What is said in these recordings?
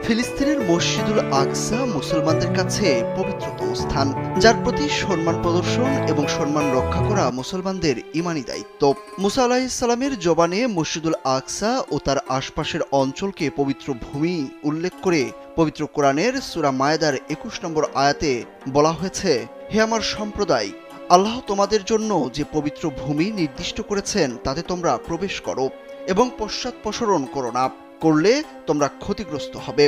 ফিলিস্তিনের মসজিদুল আকসা মুসলমানদের কাছে পবিত্রতম স্থান, যার প্রতি সম্মান প্রদর্শন এবং সম্মান রক্ষা করা মুসলমানদের ঈমানী দায়িত্ব। মুসা আলাইহিসসালামের জবানে মসজিদুল আকসা ও তার আশপাশের অঞ্চলকে পবিত্র ভূমি উল্লেখ করে পবিত্র কোরআনের সূরা মায়েদার ২১ নম্বর আয়াতে বলা হয়েছে, হে আমার সম্প্রদায়, আল্লাহ তোমাদের জন্য যে পবিত্র ভূমি নির্দিষ্ট করেছেন তাতে তোমরা প্রবেশ করো এবং পশ্চাৎপসরণ করো না, করলে তোমরা ক্ষতিগ্রস্ত হবে।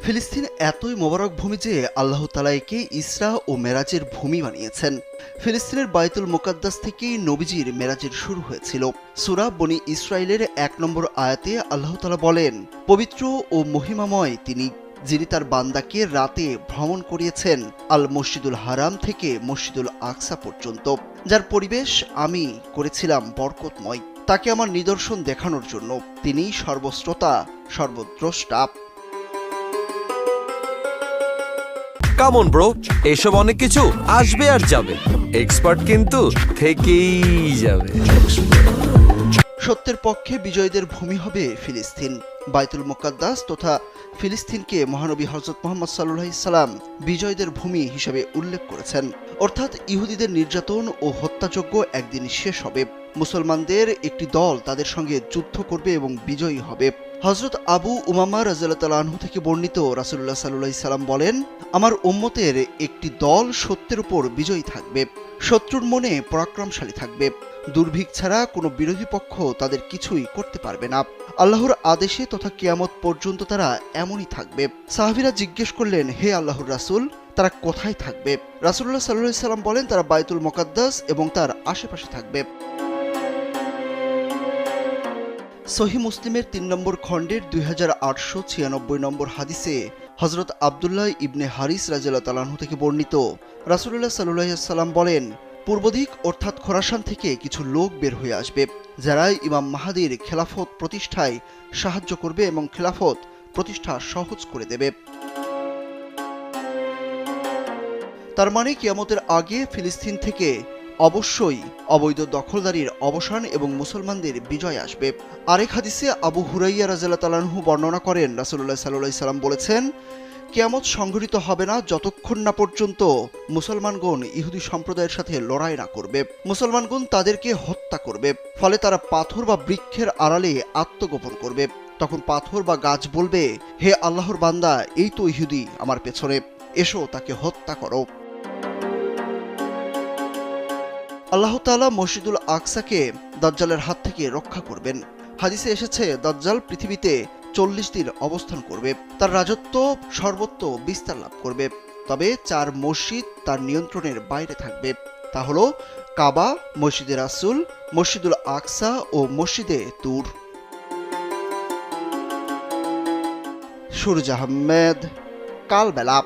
ফিলিস্তিন এতই মোবারক ভূমি যে আল্লাহ তাআলা একে ইসরা ও মেরাজের ভূমি বানিয়েছেন। ফিলিস্তিনের বাইতুল মুকাদ্দাস থেকেই নবীজির মেরাজের শুরু হয়েছিল। সূরা বনী ইসরাইলের ১ নম্বর আয়াতে আল্লাহ তাআলা বলেন, পবিত্র ও মহিমাময় তিনি, যিনি তার বান্দাকে রাতে ভ্রমণ করিয়েছেন আল মসজিদুল হারাম থেকে মসজিদুল আকসা পর্যন্ত, যার পরিবেশ আমি করেছিলাম বরকতময়, তাকে আমার নিদর্শন দেখানোর জন্য। তিনি সর্বশ্রোতা, সর্বদ্রষ্টা। কাম অন ব্রো, এসব অনেক কিছু আসবে আর যাবে, এক্সপার্ট কিন্তু থেকেই যাবে। সত্যের পক্ষে বিজয়ীদের ভূমি হবে ফিলিস্তিন। বাইতুল মুকাদ্দাস তথা ফিলিস্তিনকে মহানবী হযরত মুহাম্মদ সাল্লাল্লাহু আলাইহি সাল্লাম বিজয়ীদের ভূমি হিসেবে উল্লেখ করেছেন। অর্থাৎ ইহুদিদের নির্যাতন ও হত্যাযজ্ঞ একদিন শেষ হবে। মুসলমানদের একটি দল তাদের সঙ্গে যুদ্ধ করবে এবং বিজয়ী হবে। হযরত আবু উমামা রাদিয়াল্লাহু তাআলা আনহু থেকে বর্ণিত, রাসূলুল্লাহ সাল্লাল্লাহু আলাইহি সাল্লাম বলেন, আমার উম্মতের একটি দল সত্যের উপর বিজয়ী থাকবে, শত্রুর মনে পরাক্রমশালী থাকবে। দুর্ভিক্ষ ছাড়া কোনো বিরোধী পক্ষ তাদের কিছুই করতে পারবে না। আল্লাহর আদেশে তথা কিয়ামত পর্যন্ত তারা এমনই থাকবে। সাহাবীরা জিজ্ঞেস করলেন, হে আল্লাহর রাসূল, তারা কোথায় থাকবে? রাসূলুল্লাহ সাল্লাল্লাহু আলাইহি সাল্লাম বলেন, তারা বাইতুল মুকাদ্দাস এবং তার আশেপাশে থাকবে। সহিহ মুসলিমের ৩ নম্বর খণ্ডের ২৮৯৬ নম্বর হাদিসে হযরত আব্দুল্লাহ ইবনে হারিস রাদিয়াল্লাহু তাআলা আনহু থেকে বর্ণিত, রাসূলুল্লাহ সাল্লাল্লাহু আলাইহি সাল্লাম বলেন, পূর্বদিক অর্থাৎ খোরাসান থেকে কিছু লোক বের হয়ে আসবে, যারা ইমাম মাহদীর খেলাফত প্রতিষ্ঠায় সাহায্য করবে এবং খেলাফত প্রতিষ্ঠা সহজ করে দেবে। তার মানে কিয়ামতের আগে ফিলিস্তিন থেকে অবশ্যই অবৈধ দখলদারির অবসান এবং মুসলমানদের বিজয় আসবে। আরেক হাদিসে আবু হুরাইরা রাদিয়াল্লাহু তাআলা আনহু বর্ণনা করেন, রাসূলুল্লাহ সাল্লাল্লাহু আলাইহি সাল্লাম বলেছেন, কিয়ামত সংঘটিত হবে না যতক্ষণ না পর্যন্ত মুসলমানগণ ইহুদি সম্প্রদায়ের সাথে লড়াই না করবে। মুসলমানগণ তাদেরকে হত্যা করবে, ফলে তারা পাথর বা বৃক্ষের আড়ালে আত্মগোপন করবে। তখন পাথর বা গাছ বলবে, হে আল্লাহর বান্দা, এই তো ইহুদি আমার পেছনে, এসো তাকে হত্যা করো। আল্লাহ তাআলা মসজিদুল আকসাকে দাজ্জালের হাত থেকে রক্ষা করবেন। হাদিসে এসেছে, দাজ্জাল পৃথিবীতে ৪০ দিন অবস্থান করবে, তার রাজত্ব সর্বত্র বিস্তার লাভ করবে। তবে ৪ মসজিদ তার নিয়ন্ত্রণের বাইরে থাকবে, তা হলো কাবা, মসজিদে রাসূল, মসজিদুল আকসা ও মসজিদে তুর। সুরজ আহমেদ, কালবেলা।